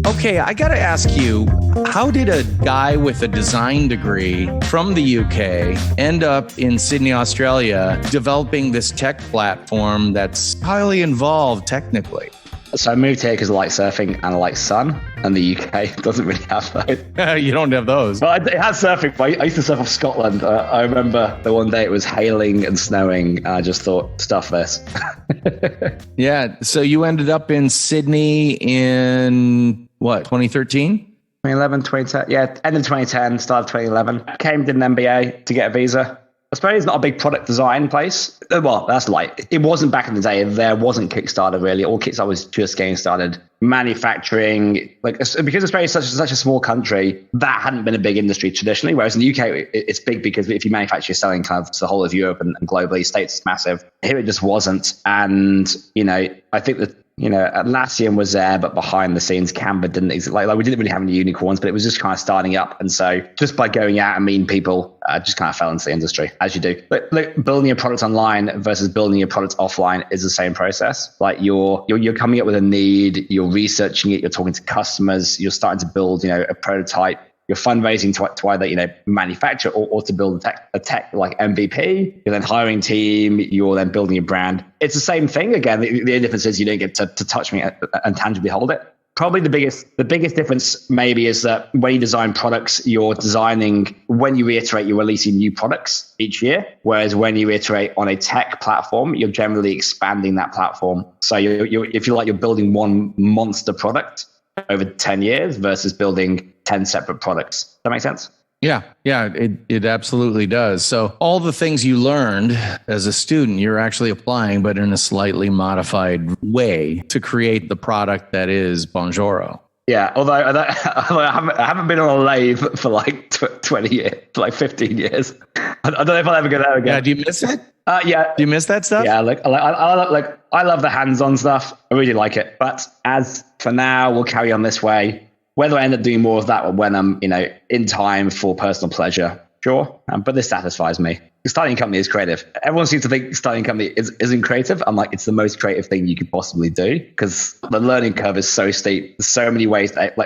Okay, I got to ask you, how did a guy with a design degree from the UK end up in Sydney, Australia, developing this tech platform that's highly involved technically? So I moved here because I like surfing and I like sun, and the UK doesn't really have those. You don't have those. Well, it has surfing, but I used to surf off Scotland. I remember the one day it was hailing and snowing, and I just thought, stuff this. Yeah, so you ended up in Sydney in, what, 2013? 2011, 2010. Yeah, end of 2010, start of 2011. Came, did an MBA to get a visa. Australia is not a big product design place. Well, that's like, it wasn't back in the day. There wasn't Kickstarter really. All Kickstarter was just getting started. Manufacturing, like, because Australia is such a small country, that hadn't been a big industry traditionally. Whereas in the UK, it's big because if you manufacture, you're selling kind of to the whole of Europe and globally. States is massive. Here it just wasn't. And, I think that, Atlassian was there, but behind the scenes, Canva didn't exist. Like we didn't really have any unicorns, but it was just kind of starting up. And so just by going out and meeting people, just kind of fell into the industry, as you do. But building your product online versus building your product offline is the same process. Like you're coming up with a need, you're researching it, you're talking to customers, you're starting to build, a prototype. You're fundraising to either manufacture or to build a tech like MVP. You're then hiring team. You're then building a brand. It's the same thing. Again, the only difference is you don't get to touch me and tangibly hold it. Probably the biggest difference maybe is that when you design products, you're designing, when you iterate, you're releasing new products each year. Whereas when you iterate on a tech platform, you're generally expanding that platform. So if you like, you're building one monster product over 10 years versus building 10 separate products. Does that make sense? Yeah, it absolutely does. So all the things you learned as a student, you're actually applying, but in a slightly modified way to create the product that is Bonjoro. Yeah, although I haven't been on a lathe for like 20 years, like 15 years. I don't know if I'll ever go there again. Yeah, do you miss it? Yeah. Do you miss that stuff? Yeah, I love the hands-on stuff. I really like it. But as for now, we'll carry on this way. Whether I end up doing more of that or when I'm, in time for personal pleasure, sure. But this satisfies me. Starting a company is creative. Everyone seems to think starting a company isn't creative. I'm like, it's the most creative thing you could possibly do because the learning curve is so steep. There's so many ways. Like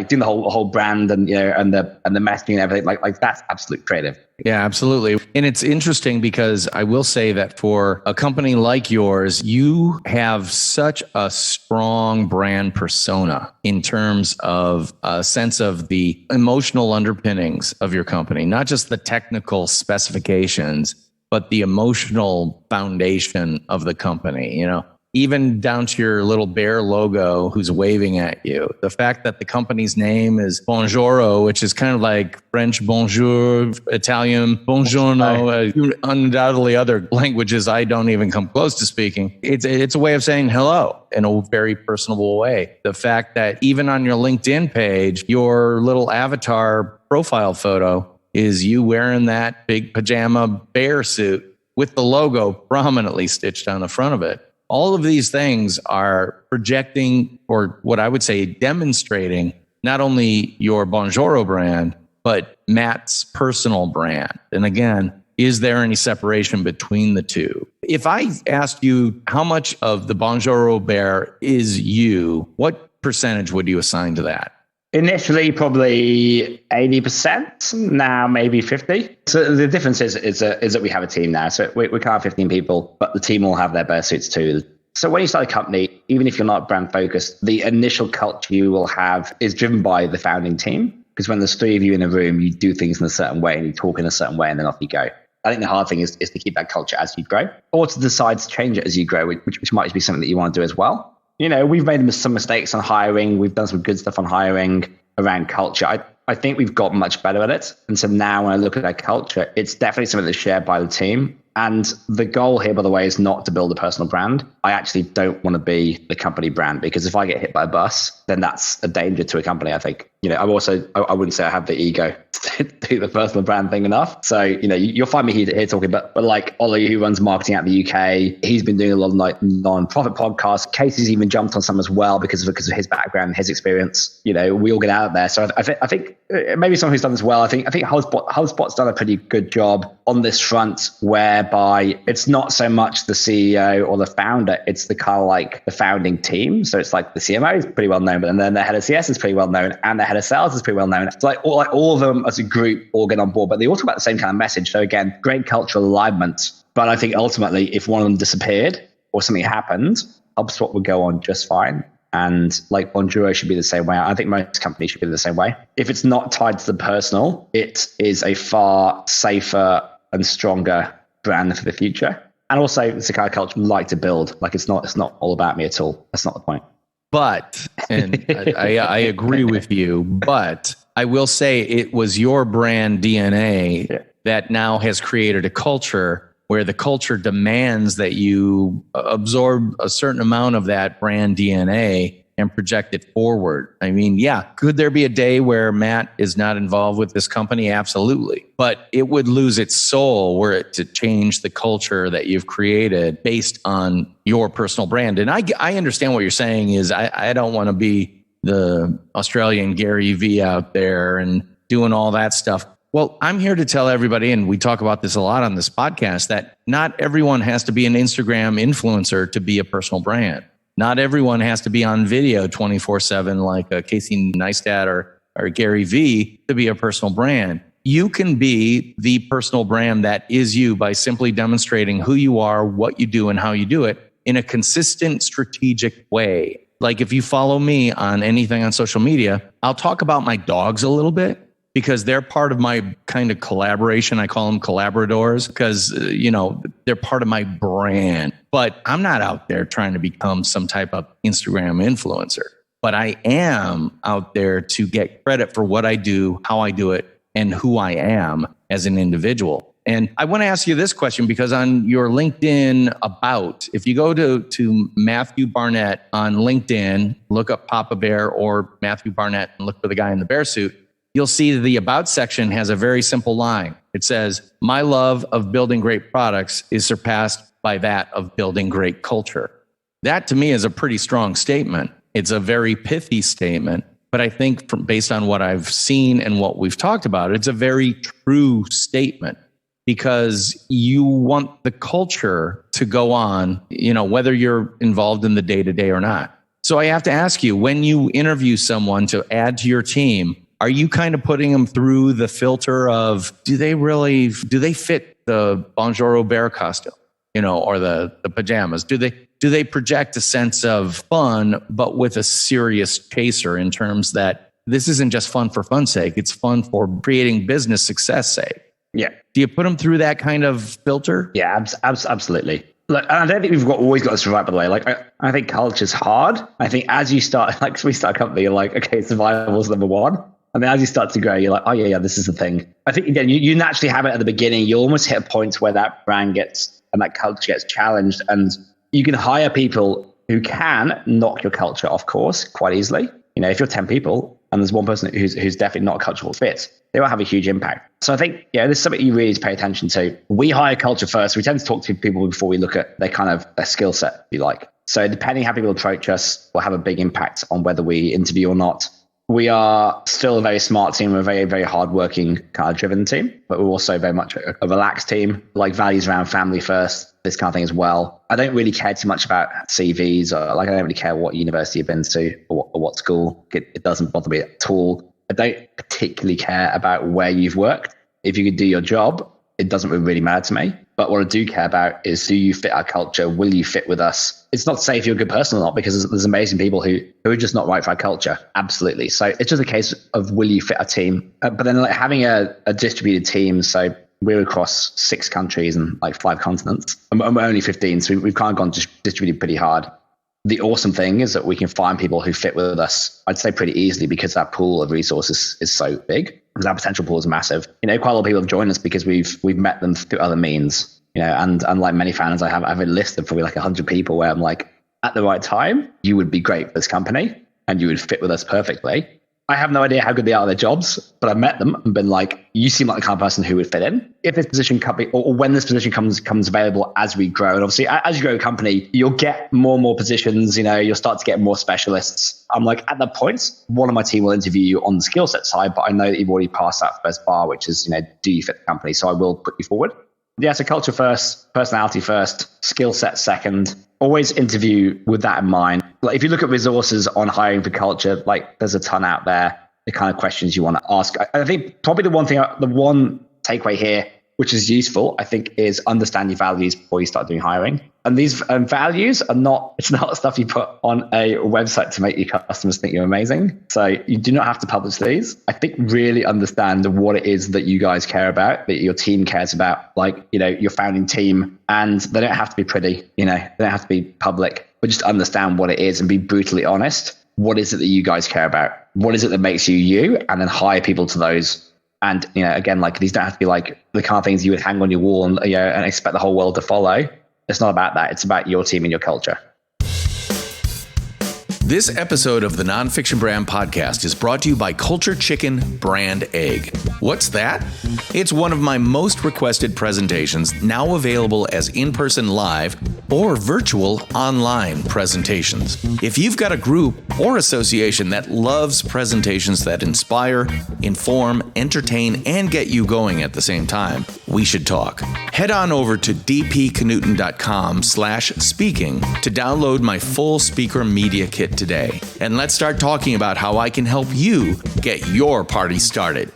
doing the whole brand and and the messaging and everything. Like that's absolute creative. Yeah, absolutely. And it's interesting because I will say that for a company like yours, you have such a strong brand persona in terms of a sense of the emotional underpinnings of your company, not just the technical specifications, but the emotional foundation of the company, even down to your little bear logo who's waving at you. The fact that the company's name is Bonjoro, which is kind of like French bonjour, Italian buongiorno, undoubtedly other languages I don't even come close to speaking. It's a way of saying hello in a very personable way. The fact that even on your LinkedIn page, your little avatar profile photo is you wearing that big pajama bear suit with the logo prominently stitched on the front of it. All of these things are projecting, or what I would say demonstrating, not only your Bonjoro brand, but Matt's personal brand. And again, is there any separation between the two? If I asked you how much of the Bonjoro bear is you, what percentage would you assign to that? Initially, probably 80%. Now, maybe 50. So the difference is that we have a team now. So we're kind of 15 people, but the team all have their bear suits too. So when you start a company, even if you're not brand focused, the initial culture you will have is driven by the founding team. Because when there's three of you in a room, you do things in a certain way and you talk in a certain way and then off you go. I think the hard thing is to keep that culture as you grow, or to decide to change it as you grow, which might be something that you want to do as well. We've made some mistakes on hiring. We've done some good stuff on hiring around culture. I think we've got much better at it. And so now when I look at our culture, it's definitely something that's shared by the team. And the goal here, by the way, is not to build a personal brand. I actually don't want to be the company brand, because if I get hit by a bus, then that's a danger to a company, I think. I wouldn't say I have the ego do the personal brand thing enough. So, you'll find me here talking, but like Ollie, who runs marketing out the UK, he's been doing a lot of like non-profit podcasts. Casey's even jumped on some as well because of his background and his experience. We all get out there. So I think maybe someone who's done this well. I think HubSpot's done a pretty good job on this front, whereby it's not so much the CEO or the founder, it's the kind of like the founding team. So it's like the CMO is pretty well known, but then the head of CS is pretty well known, and the head of sales is pretty well known. It's like all of them as a group all get on board, but they all talk about the same kind of message. So again, great cultural alignment. But I think ultimately, if one of them disappeared or something happened, HubSpot would go on just fine. And like Bonjoro should be the same way. I think most companies should be the same way. If it's not tied to the personal, it is a far safer and stronger brand for the future. And also, it's the kind of culture we like to build. Like it's not all about me at all. That's not the point. But, and I agree with you, but I will say it was your brand DNA that now has created a culture where the culture demands that you absorb a certain amount of that brand DNA and project it forward. I mean, yeah, could there be a day where Matt is not involved with this company? Absolutely. But it would lose its soul were it to change the culture that you've created based on your personal brand. And I understand what you're saying is I don't want to be the Australian Gary Vee out there and doing all that stuff. Well, I'm here to tell everybody, and we talk about this a lot on this podcast, that not everyone has to be an Instagram influencer to be a personal brand. Not everyone has to be on video 24/7 like Casey Neistat or Gary Vee to be a personal brand. You can be the personal brand that is you by simply demonstrating who you are, what you do, and how you do it in a consistent, strategic way. Like if you follow me on anything on social media, I'll talk about my dogs a little bit because they're part of my kind of collaboration. I call them collaborators because, they're part of my brand. But I'm not out there trying to become some type of Instagram influencer. But I am out there to get credit for what I do, how I do it, and who I am as an individual. And I want to ask you this question because on your LinkedIn about, if you go to Matthew Barnett on LinkedIn, look up Papa Bear or Matthew Barnett and look for the guy in the bear suit, you'll see the About section has a very simple line. It says, "My love of building great products is surpassed by that of building great culture." That to me is a pretty strong statement. It's a very pithy statement, but I think based on what I've seen and what we've talked about, it's a very true statement because you want the culture to go on, whether you're involved in the day-to-day or not. So I have to ask you, when you interview someone to add to your team, are you kind of putting them through the filter of, do they fit the Bonjoro bear costume, or the pajamas? Do they project a sense of fun, but with a serious chaser in terms that this isn't just fun for fun's sake, it's fun for creating business success sake? Yeah. Do you put them through that kind of filter? Yeah, absolutely. Look, and I don't think we've always got this right, by the way. Like, I think culture's hard. I think as you start, like, we start a company, you're like, okay, survival's number one. And then as you start to grow, you're like, oh yeah, this is the thing. I think again, you naturally have it at the beginning. You almost hit a point where that brand and that culture gets challenged, and you can hire people who can knock your culture off course quite easily. If you're 10 people and there's one person who's definitely not a cultural fit, they will have a huge impact. So I think, this is something you really need to pay attention to. We hire culture first. We tend to talk to people before we look at their skill set, if you like. So depending how people approach us will have a big impact on whether we interview or not. We are still a very smart team. We're a very, very hardworking, kind of driven team, but we're also very much a relaxed team, like values around family first, this kind of thing as well. I don't really care too much about CVs, or I don't really care what university you've been to or what school. It doesn't bother me at all. I don't particularly care about where you've worked. If you could do your job, it doesn't really matter to me. But what I do care about is, do you fit our culture? Will you fit with us? It's not to say if you're a good person or not, because there's amazing people who are just not right for our culture. Absolutely. So it's just a case of, will you fit our team? But then like having a distributed team. So we're across 6 countries and like 5 continents. And we're only 15. So we've kind of gone distributed pretty hard. The awesome thing is that we can find people who fit with us, I'd say pretty easily, because our pool of resources is so big. Because our potential pool is massive. Quite a lot of people have joined us because we've met them through other means. And like many fans, I have a list of probably like 100 people where I'm like, at the right time, you would be great for this company and you would fit with us perfectly. I have no idea how good they are at their jobs, but I've met them and been like, you seem like the kind of person who would fit in. If this position or when this position comes available as we grow, and obviously as you grow a company, you'll get more and more positions, you'll start to get more specialists. I'm like, at that point, one of my team will interview you on the skill set side, but I know that you've already passed that first bar, which is, do you fit the company? So I will put you forward. Yeah, so culture first, personality first, skill set second. Always interview with that in mind. Like if you look at resources on hiring for culture, like there's a ton out there, the kind of questions you want to ask. I think probably the one takeaway here, which is useful, I think, is understand your values before you start doing hiring. And these values it's not stuff you put on a website to make your customers think you're amazing. So you do not have to publish these. I think really understand what it is that you guys care about, that your team cares about, like, your founding team. And they don't have to be pretty, they don't have to be public, but just understand what it is and be brutally honest. What is it that you guys care about? What is it that makes you you? And then hire people to those. And, again, like these don't have to be like the kind of things you would hang on your wall and, and expect the whole world to follow. It's not about that. It's about your team and your culture. This episode of the Nonfiction Brand podcast is brought to you by Culture Chicken Brand Egg. What's that? It's one of my most requested presentations, now available as in-person live or virtual online presentations. If you've got a group or association that loves presentations that inspire, inform, entertain, and get you going at the same time, we should talk. Head on over to dpknudten.com/speaking to download my full speaker media kit today. And let's start talking about how I can help you get your party started.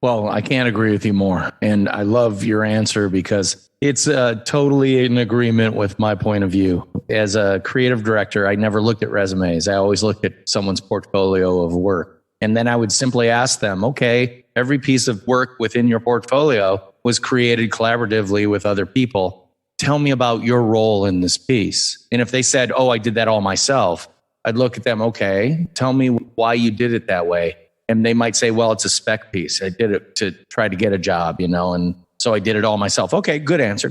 Well, I can't agree with you more. And I love your answer because it's totally in agreement with my point of view. As a creative director, I never looked at resumes. I always looked at someone's portfolio of work. And then I would simply ask them, okay, every piece of work within your portfolio was created collaboratively with other people. Tell me about your role in this piece. And if they said, oh, I did that all myself, I'd look at them, okay, tell me why you did it that way. And they might say, well, it's a spec piece. I did it to try to get a job, and so I did it all myself. Okay, good answer.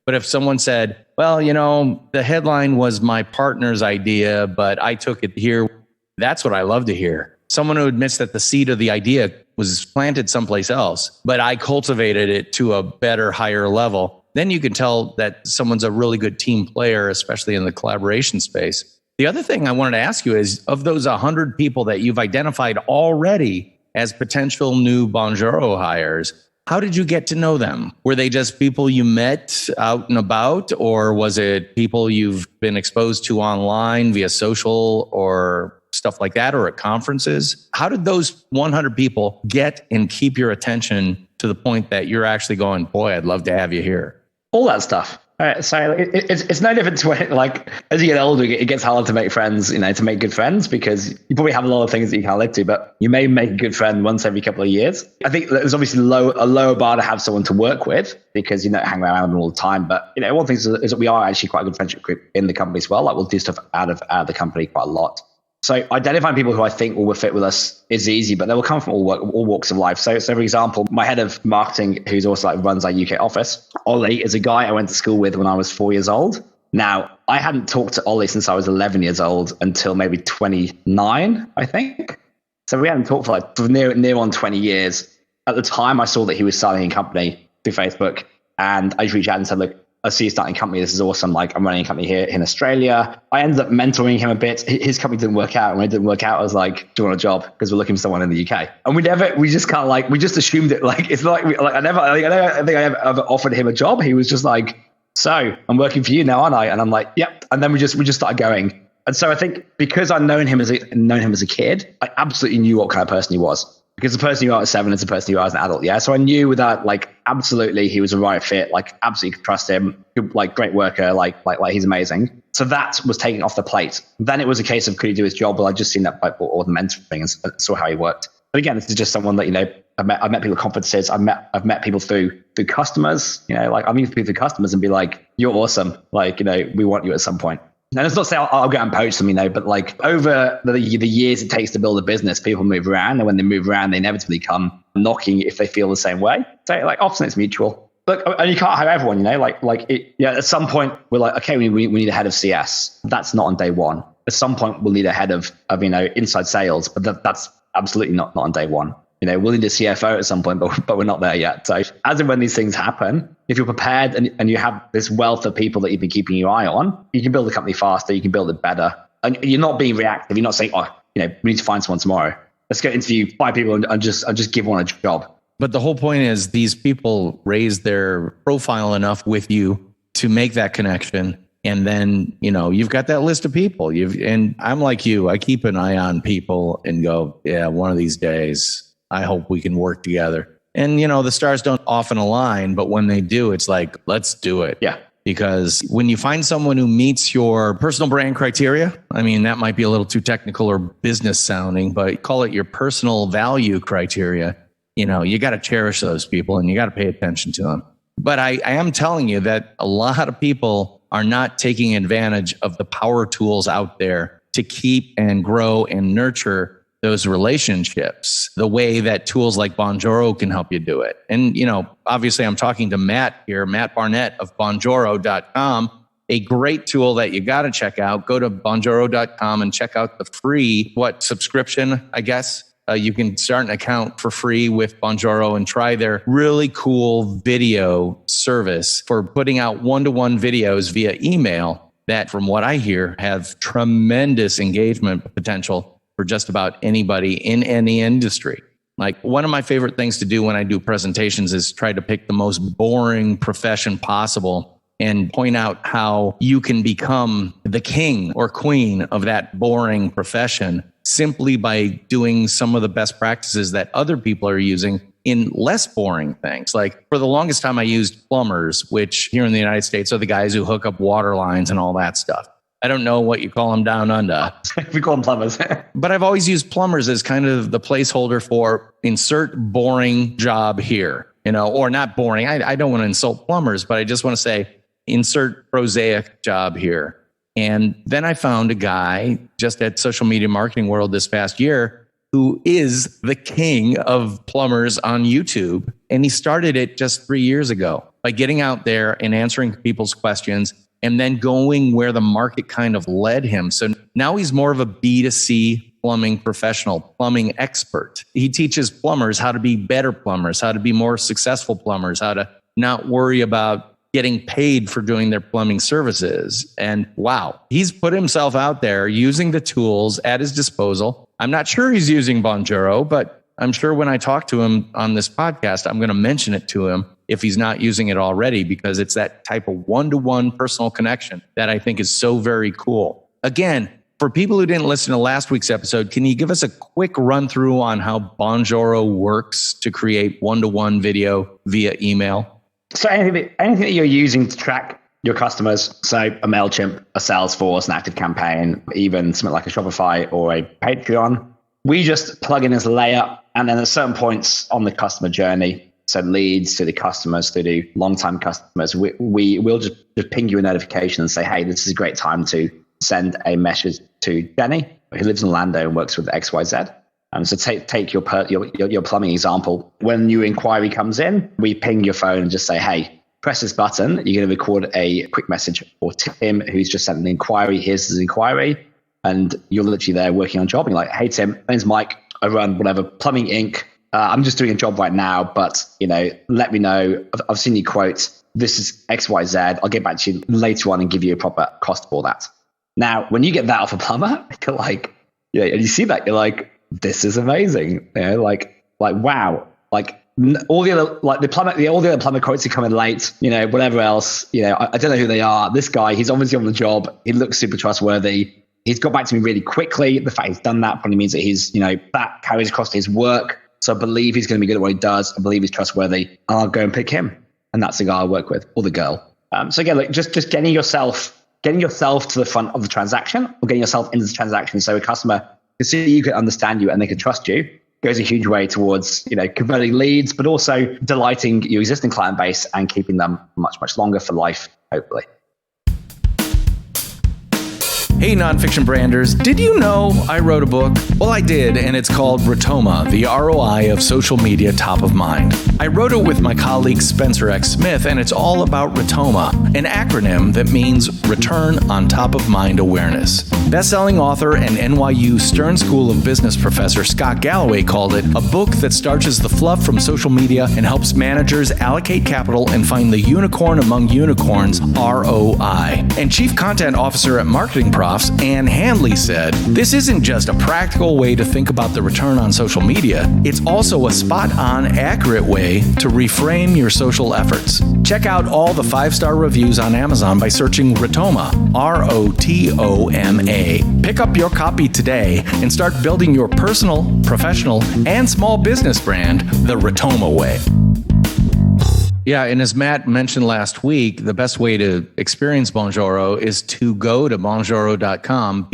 But if someone said, well, the headline was my partner's idea, but I took it here, that's what I love to hear. Someone who admits that the seed of the idea was planted someplace else, but I cultivated it to a better, higher level. Then you can tell that someone's a really good team player, especially in the collaboration space. The other thing I wanted to ask you is, of those 100 people that you've identified already as potential new Bonjoro hires, how did you get to know them? Were they just people you met out and about, or was it people you've been exposed to online via social or stuff like that, or at conferences? How did those 100 people get and keep your attention to the point that you're actually going, boy, I'd love to have you here? All that stuff. So it's no different to when, like, as you get older, it gets harder to make friends, to make good friends, because you probably have a lot of things that you can't live to, but you may make a good friend once every couple of years. I think there's obviously a lower bar to have someone to work with because you don't hang around them all the time. But, one thing is that we are actually quite a good friendship group in the company as well. Like, we'll do stuff out of the company quite a lot. So identifying people who I think will fit with us is easy, but they will come from all walks of life. So for example, my head of marketing, who's also runs our UK office, Ollie, is a guy I went to school with when I was 4 years old. Now, I hadn't talked to Ollie since I was 11 years old until maybe 29, I think. So we hadn't talked for near on 20 years. At the time, I saw that he was starting a company through Facebook, and I just reached out and said, look, I see you starting a company. This is awesome. Like, I'm running a company here in Australia. I ended up mentoring him a bit. His company didn't work out. And when it didn't work out, I was like, do you want a job? Because we're looking for someone in the UK. And we just kind of we just assumed it. Like, it's not like, I think I ever offered him a job. He was just like, so I'm working for you now, aren't I? And I'm like, yep. And then we just started going. And so I think because I'd known him as a kid, I absolutely knew what kind of person he was. Because the person you are at 7 is the person you are as an adult, yeah? So I knew that, absolutely he was a right fit, absolutely could trust him, great worker, he's amazing. So that was taken off the plate. Then it was a case of, could he do his job? Well, I'd just seen that or the mentoring and saw how he worked. But again, this is just someone that, I've met people at conferences, I've met people through customers, I meet people through customers and be like, you're awesome. We want you at some point. And it's not to say I'll go and poach them, but over the years it takes to build a business, people move around. And when they move around, they inevitably come knocking if they feel the same way. So often it's mutual. Look, and you can't hire everyone, at some point we're like, okay, we need a head of CS. That's not on day one. At some point we'll need a head of inside sales, but that's absolutely not on day one. We'll need a CFO at some point, but we're not there yet. So as and when these things happen, if you're prepared and you have this wealth of people that you've been keeping your eye on, you can build the company faster, you can build it better. And you're not being reactive. You're not saying, we need to find someone tomorrow. Let's go interview 5 people and just give one a job. But the whole point is these people raise their profile enough with you to make that connection. And then, you've got that list of people. And I'm like you, I keep an eye on people and go, yeah, one of these days, I hope we can work together. And, the stars don't often align, but when they do, it's like, let's do it. Yeah. Because when you find someone who meets your personal brand criteria, that might be a little too technical or business sounding, but call it your personal value criteria. You got to cherish those people and you got to pay attention to them. But I am telling you that a lot of people are not taking advantage of the power tools out there to keep and grow and nurture those relationships the way that tools like Bonjoro can help you do it. And, obviously I'm talking to Matt here, Matt Barnett of Bonjoro.com, a great tool that you got to check out. Go to Bonjoro.com and check out the free, subscription, I guess. You can start an account for free with Bonjoro and try their really cool video service for putting out one-to-one videos via email that, from what I hear, have tremendous engagement potential for just about anybody in any industry. Like, one of my favorite things to do when I do presentations is try to pick the most boring profession possible and point out how you can become the king or queen of that boring profession simply by doing some of the best practices that other people are using in less boring things. Like, for the longest time, I used plumbers, which here in the United States are the guys who hook up water lines and all that stuff. I don't know what you call them down under. We call them plumbers. But I've always used plumbers as kind of the placeholder for insert boring job here, or not boring. I don't want to insult plumbers, but I just want to say insert prosaic job here. And then I found a guy just at Social Media Marketing World this past year who is the king of plumbers on YouTube. And he started it just 3 years ago by getting out there and answering people's questions and then going where the market kind of led him. So now he's more of a B2C plumbing professional, plumbing expert. He teaches plumbers how to be better plumbers, how to be more successful plumbers, how to not worry about getting paid for doing their plumbing services. And wow, he's put himself out there using the tools at his disposal. I'm not sure he's using Bonjoro, but I'm sure when I talk to him on this podcast, I'm going to mention it to him if he's not using it already, because it's that type of one-to-one personal connection that I think is so very cool. Again, for people who didn't listen to last week's episode, can you give us a quick run through on how Bonjoro works to create one-to-one video via email? So anything that you're using to track your customers, so a MailChimp, a Salesforce, an ActiveCampaign, even something like a Shopify or a Patreon, we just plug in as a layer, and then at certain points on the customer journey, so leads to the customers, to the long-time customers, we'll just ping you a notification and say, hey, this is a great time to send a message to Jenny, who lives in Orlando and works with XYZ. So take your plumbing example. When your inquiry comes in, we ping your phone and just say, hey, press this button. You're going to record a quick message for Tim, who's just sent an inquiry. Here's his inquiry. And you're literally there working on a job. And you're like, hey, Tim, my name's Mike. I run whatever, Plumbing Inc. I'm just doing a job right now, but let me know. I've seen your quote. This is XYZ. I'll get back to you later on and give you a proper cost for that. Now, when you get that off a plumber, you're like, and you see that, you're like, this is amazing. Like wow. Like all the other, like all the other plumber quotes are coming late. Whatever else. I don't know who they are. This guy, he's obviously on the job. He looks super trustworthy. He's got back to me really quickly. The fact he's done that probably means that he's, that carries across to his work. So I believe he's going to be good at what he does. I believe he's trustworthy. I'll go and pick him. And that's the guy I work with, or the girl. So again, like just getting yourself to the front of the transaction, or getting yourself into the transaction so a customer can see you, can understand you, and they can trust you, goes a huge way towards, converting leads, but also delighting your existing client base and keeping them much, much longer for life, hopefully. Hey, nonfiction branders, did you know I wrote a book? Well, I did, and it's called Rotoma, the ROI of Social Media Top of Mind. I wrote it with my colleague Spencer X. Smith, and it's all about Rotoma, an acronym that means Return on Top of Mind Awareness. Best-selling author and NYU Stern School of Business professor Scott Galloway called it a book that starches the fluff from social media and helps managers allocate capital and find the unicorn among unicorns, ROI. And Chief Content Officer at Marketing Profs, Ann Handley, said, "This isn't just a practical way to think about the return on social media. It's also a spot-on, accurate way to reframe your social efforts." Check out all the 5-star reviews on Amazon by searching Rotoma, ROTOMA. Pick up your copy today and start building your personal, professional, and small business brand the Rotoma way. Yeah, and as Matt mentioned last week, the best way to experience Bonjoro is to go to bonjoro.com,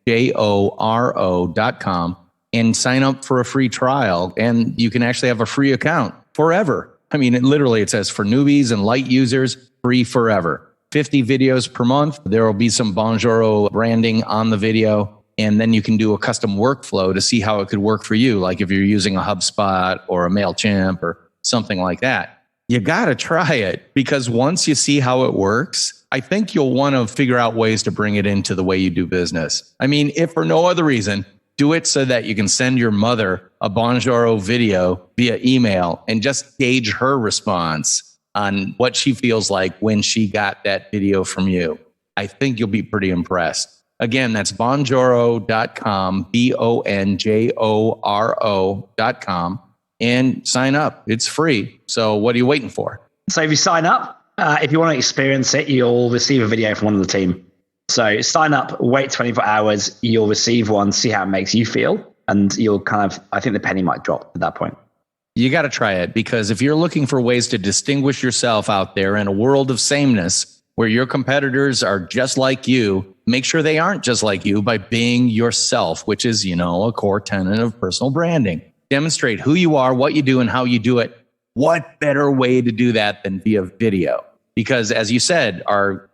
BONJORO.com, and sign up for a free trial. And you can actually have a free account forever. I mean, it says for newbies and light users, free forever. 50 videos per month. There will be some Bonjoro branding on the video. And then you can do a custom workflow to see how it could work for you. Like if you're using a HubSpot or a MailChimp or something like that. You got to try it, because once you see how it works, I think you'll want to figure out ways to bring it into the way you do business. I mean, if for no other reason, do it so that you can send your mother a Bonjoro video via email and just gauge her response on what she feels like when she got that video from you. I think you'll be pretty impressed. Again, that's bonjoro.com, BONJORO.com, and sign up. It's free. So what are you waiting for? So if you sign up, if you want to experience it, you'll receive a video from one of the team. So sign up, wait 24 hours, you'll receive one, see how it makes you feel, and you'll I think the penny might drop at that point. You got to try it, because if you're looking for ways to distinguish yourself out there in a world of sameness where your competitors are just like you, make sure they aren't just like you by being yourself, which is, a core tenet of personal branding. Demonstrate who you are, what you do, and how you do it. What better way to do that than via video? Because as you said, our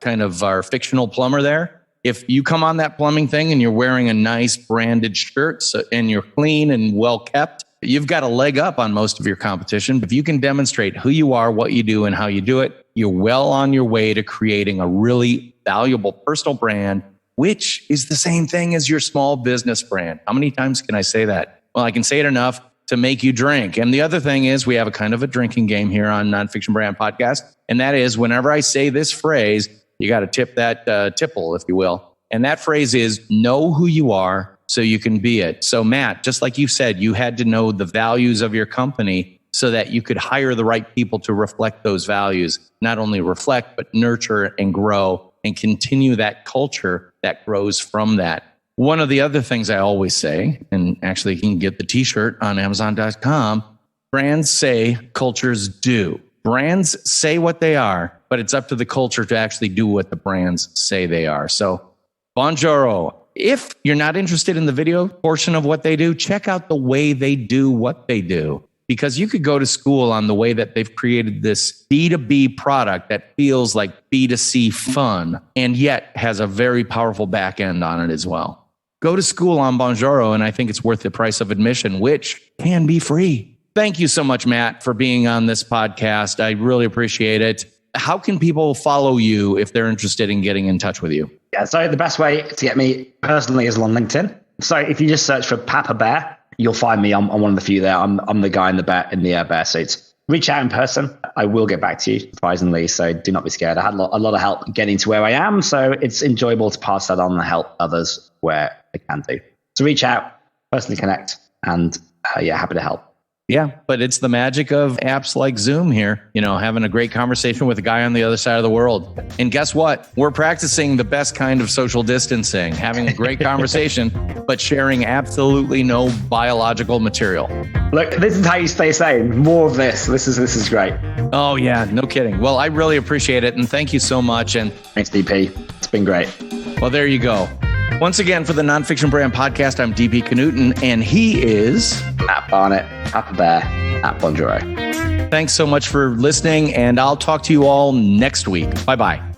fictional plumber there, if you come on that plumbing thing and you're wearing a nice branded shirt and you're clean and well kept, you've got a leg up on most of your competition. But if you can demonstrate who you are, what you do, and how you do it, you're well on your way to creating a really valuable personal brand, which is the same thing as your small business brand. How many times can I say that? Well, I can say it enough to make you drink. And the other thing is, we have a kind of a drinking game here on Nonfiction Brand Podcast. And that is, whenever I say this phrase, you got to tip that tipple, if you will. And that phrase is, know who you are so you can be it. So Matt, just like you said, you had to know the values of your company so that you could hire the right people to reflect those values. Not only reflect, but nurture and grow and continue that culture that grows from that. One of the other things I always say, and actually you can get the t-shirt on Amazon.com, brands say, cultures do. Brands say what they are, but it's up to the culture to actually do what the brands say they are. So Bonjoro, if you're not interested in the video portion of what they do, check out the way they do what they do. Because you could go to school on the way that they've created this B2B product that feels like B2C fun and yet has a very powerful back end on it as well. Go to school on Bonjoro, and I think it's worth the price of admission, which can be free. Thank you so much, Matt, for being on this podcast. I really appreciate it. How can people follow you if they're interested in getting in touch with you? Yeah, so the best way to get me personally is on LinkedIn. So if you just search for Papa Bear, you'll find me. I'm one of the few there. I'm the guy in the bear suits. Reach out in person. I will get back to you, surprisingly. So do not be scared. I had a lot of help getting to where I am. So it's enjoyable to pass that on and help others where I can do. So reach out, personally connect, and happy to help. Yeah, but it's the magic of apps like Zoom here, having a great conversation with a guy on the other side of the world. And guess what? We're practicing the best kind of social distancing, having a great conversation, but sharing absolutely no biological material. Look, this is how you stay sane. More of this. This is great. Oh, yeah, no kidding. Well, I really appreciate it. And thank you so much. And thanks, DP. It's been great. Well, there you go. Once again, for the Nonfiction Brand Podcast, I'm DP Knudten, and he is Matt Barnett, Papa Bear, at Bonjoro. Thanks so much for listening, and I'll talk to you all next week. Bye-bye.